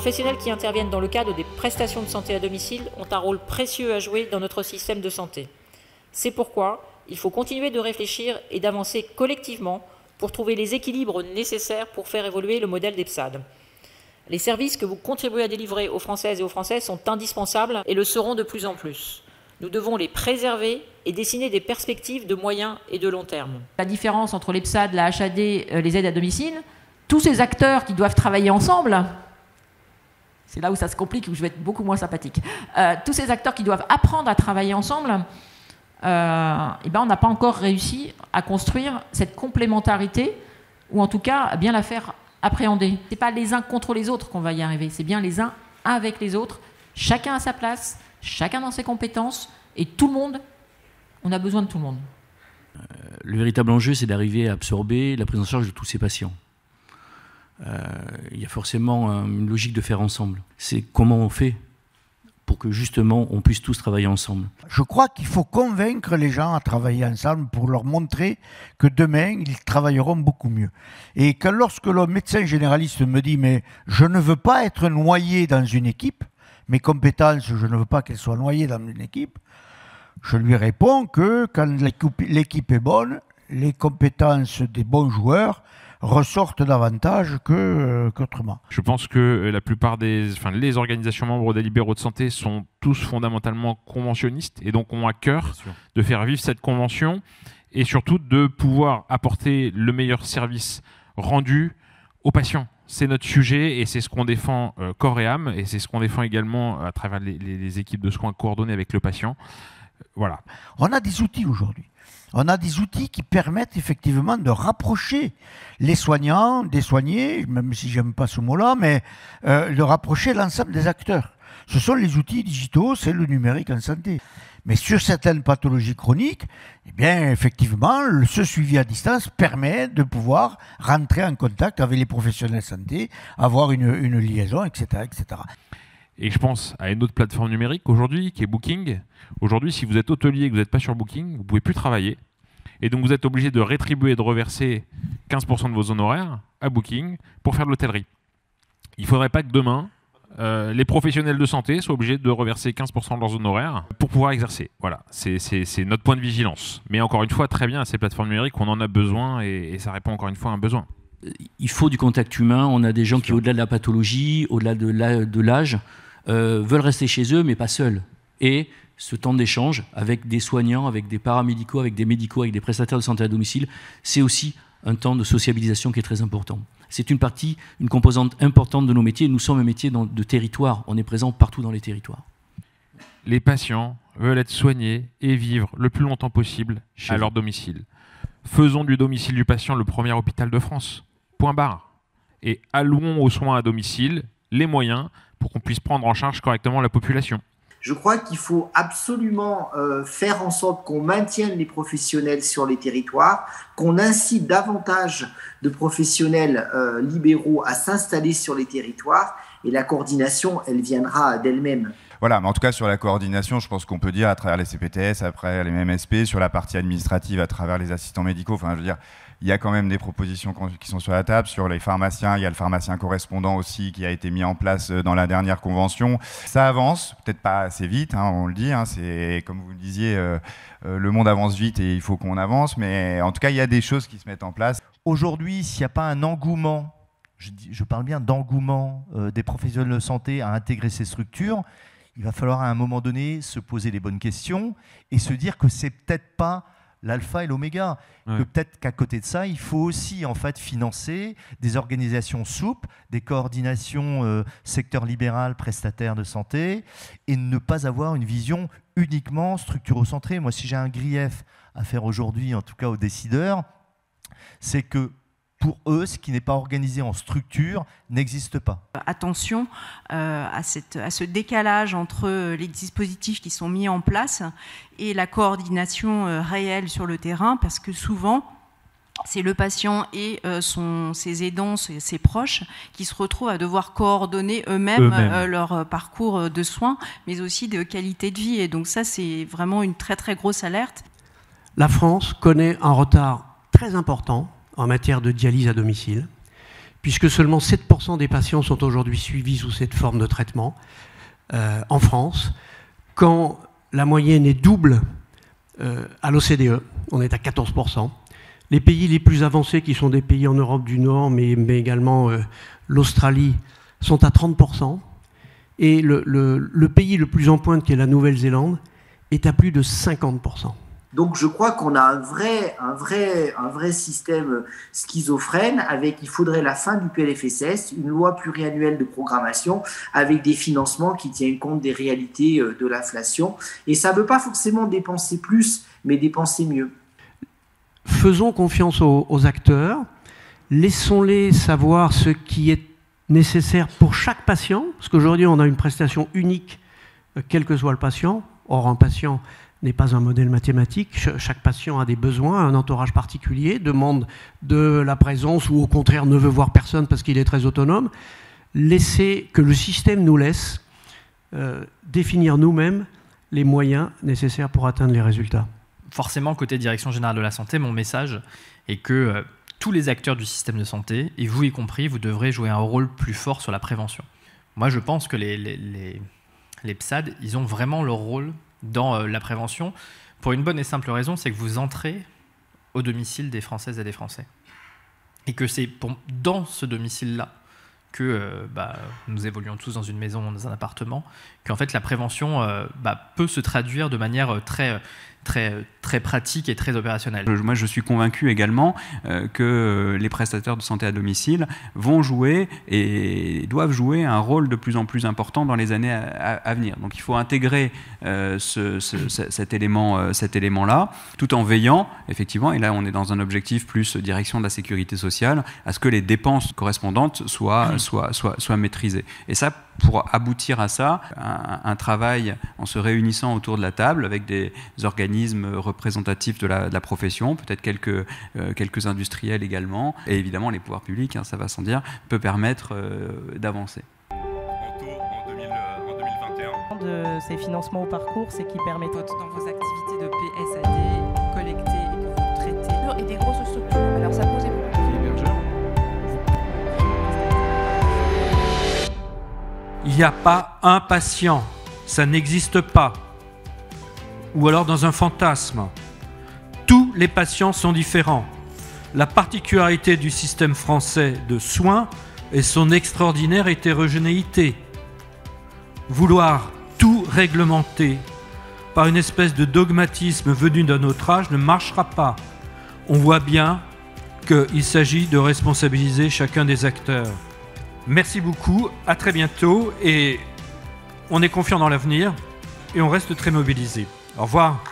professionnels qui interviennent dans le cadre des prestations de santé à domicile ont un rôle précieux à jouer dans notre système de santé. C'est pourquoi il faut continuer de réfléchir et d'avancer collectivement pour trouver les équilibres nécessaires pour faire évoluer le modèle d'EPSAD. Les services que vous contribuez à délivrer aux Françaises et aux Français sont indispensables et le seront de plus en plus. Nous devons les préserver et dessiner des perspectives de moyen et de long terme. La différence entre l'EPSAD, la HAD, les aides à domicile, tous ces acteurs qui doivent travailler ensemble, c'est là où ça se complique, où je vais être beaucoup moins sympathique, tous ces acteurs qui doivent apprendre à travailler ensemble, on n'a pas encore réussi à construire cette complémentarité, ou en tout cas à bien la faire appréhender. Ce n'est pas les uns contre les autres qu'on va y arriver, c'est bien les uns avec les autres, chacun à sa place, chacun dans ses compétences, et tout le monde, on a besoin de tout le monde. Le véritable enjeu, c'est d'arriver à absorber la prise en charge de tous ces patients. Il y a forcément une logique de faire ensemble. C'est comment on fait pour que justement on puisse tous travailler ensemble. Je crois qu'il faut convaincre les gens à travailler ensemble pour leur montrer que demain ils travailleront beaucoup mieux. Et que lorsque le médecin généraliste me dit mais je ne veux pas être noyé dans une équipe, mes compétences je ne veux pas qu'elles soient noyées dans une équipe, je lui réponds que quand l'équipe est bonne, les compétences des bons joueurs ressortent davantage qu'autrement. Je pense que la plupart les organisations membres des libéraux de santé sont tous fondamentalement conventionnistes et donc ont à cœur de faire vivre cette convention et surtout de pouvoir apporter le meilleur service rendu aux patients. C'est notre sujet et c'est ce qu'on défend corps et âme et c'est ce qu'on défend également à travers les équipes de soins coordonnées avec le patient. Voilà. On a des outils aujourd'hui. On a des outils qui permettent effectivement de rapprocher les soignants des soignés, même si j'aime pas ce mot-là, mais de rapprocher l'ensemble des acteurs. Ce sont les outils digitaux, c'est le numérique en santé. Mais sur certaines pathologies chroniques, eh bien, effectivement, ce suivi à distance permet de pouvoir rentrer en contact avec les professionnels de santé, avoir une liaison, etc., etc. Et je pense à une autre plateforme numérique aujourd'hui, qui est Booking. Aujourd'hui, si vous êtes hôtelier et que vous n'êtes pas sur Booking, vous ne pouvez plus travailler. Et donc, vous êtes obligé de rétribuer et de reverser 15% de vos honoraires à Booking pour faire de l'hôtellerie. Il ne faudrait pas que demain, les professionnels de santé soient obligés de reverser 15% de leurs honoraires pour pouvoir exercer. Voilà, c'est notre point de vigilance. Mais encore une fois, très bien, à ces plateformes numériques, on en a besoin et ça répond encore une fois à un besoin. Il faut du contact humain. On a des gens qui, au-delà de la pathologie, au-delà de l'âge, veulent rester chez eux, mais pas seuls. Et ce temps d'échange avec des soignants, avec des paramédicaux, avec des médicaux, avec des prestataires de santé à domicile, c'est aussi un temps de sociabilisation qui est très important. C'est une composante importante de nos métiers. Nous sommes un métier de territoire. On est présent partout dans les territoires. Les patients veulent être soignés et vivre le plus longtemps possible à leur domicile. Faisons du domicile du patient le premier hôpital de France. Point barre. Et allouons aux soins à domicile les moyens pour qu'on puisse prendre en charge correctement la population. Je crois qu'il faut absolument faire en sorte qu'on maintienne les professionnels sur les territoires, qu'on incite davantage de professionnels libéraux à s'installer sur les territoires et la coordination, elle viendra d'elle-même. Voilà, mais en tout cas sur la coordination, je pense qu'on peut dire à travers les CPTS, après les MSP, sur la partie administrative, à travers les assistants médicaux, enfin je veux dire, il y a quand même des propositions qui sont sur la table. Sur les pharmaciens, il y a le pharmacien correspondant aussi qui a été mis en place dans la dernière convention. Ça avance, peut-être pas assez vite, on le dit, c'est comme vous le disiez, le monde avance vite et il faut qu'on avance, mais en tout cas il y a des choses qui se mettent en place. Aujourd'hui, s'il n'y a pas un engouement, je parle bien d'engouement des professionnels de santé à intégrer ces structures, il va falloir à un moment donné se poser les bonnes questions et se dire que c'est peut-être pas l'alpha et l'oméga. Ouais. Que peut-être qu'à côté de ça, il faut aussi en fait financer des organisations souples, des coordinations secteur libéral, prestataire de santé, et ne pas avoir une vision uniquement structurocentrée. Moi, si j'ai un grief à faire aujourd'hui, en tout cas aux décideurs, c'est que pour eux, ce qui n'est pas organisé en structure n'existe pas. Attention à ce décalage entre les dispositifs qui sont mis en place et la coordination réelle sur le terrain, parce que souvent, c'est le patient et ses aidants, ses proches, qui se retrouvent à devoir coordonner eux-mêmes. Leur parcours de soins, mais aussi de qualité de vie. Et donc ça, c'est vraiment une très très grosse alerte. La France connaît un retard très important en matière de dialyse à domicile, puisque seulement 7% des patients sont aujourd'hui suivis sous cette forme de traitement en France, quand la moyenne est double à l'OCDE, on est à 14%. Les pays les plus avancés, qui sont des pays en Europe du Nord, mais également l'Australie, sont à 30%. Et le pays le plus en pointe, qui est la Nouvelle-Zélande, est à plus de 50%. Donc je crois qu'on a un vrai système schizophrène il faudrait la fin du PLFSS, une loi pluriannuelle de programmation avec des financements qui tiennent compte des réalités de l'inflation. Et ça ne veut pas forcément dépenser plus, mais dépenser mieux. Faisons confiance aux acteurs, laissons-les savoir ce qui est nécessaire pour chaque patient, parce qu'aujourd'hui on a une prestation unique, quel que soit le patient. Or un patient n'est pas un modèle mathématique, chaque patient a des besoins, un entourage particulier, demande de la présence ou au contraire ne veut voir personne parce qu'il est très autonome. Laissez que le système nous laisse définir nous-mêmes les moyens nécessaires pour atteindre les résultats. Forcément, côté Direction Générale de la Santé, mon message est que tous les acteurs du système de santé, et vous y compris, vous devrez jouer un rôle plus fort sur la prévention. Moi, je pense que les PSAD, ils ont vraiment leur rôle dans la prévention, pour une bonne et simple raison, c'est que vous entrez au domicile des Françaises et des Français. Et que c'est dans ce domicile-là que nous évoluons tous dans une maison, dans un appartement, qu'en fait la prévention peut se traduire de manière très pratique et très opérationnelle. Moi, je suis convaincu également que les prestataires de santé à domicile vont jouer et doivent jouer un rôle de plus en plus important dans les années à venir. Donc, il faut intégrer cet élément-là, tout en veillant, effectivement, et là, on est dans un objectif plus direction de la sécurité sociale, à ce que les dépenses correspondantes soient maîtrisées. Et ça, pour aboutir à ça, un travail en se réunissant autour de la table avec des organismes représentatifs de la profession, peut-être quelques industriels également, et évidemment les pouvoirs publics, ça va sans dire, peut permettre d'avancer. En 2021. De ces financements au parcours, c'est qui permettent dans vos activités de PSAD, collecter et que vous traitez. Et des grosses structures. Alors ça pose beaucoup. Il n'y a pas un patient, ça n'existe pas. Ou alors dans un fantasme. Tous les patients sont différents. La particularité du système français de soins est son extraordinaire hétérogénéité. Vouloir tout réglementer par une espèce de dogmatisme venu d'un autre âge ne marchera pas. On voit bien qu'il s'agit de responsabiliser chacun des acteurs. Merci beaucoup, à très bientôt et on est confiant dans l'avenir et on reste très mobilisés. Au revoir.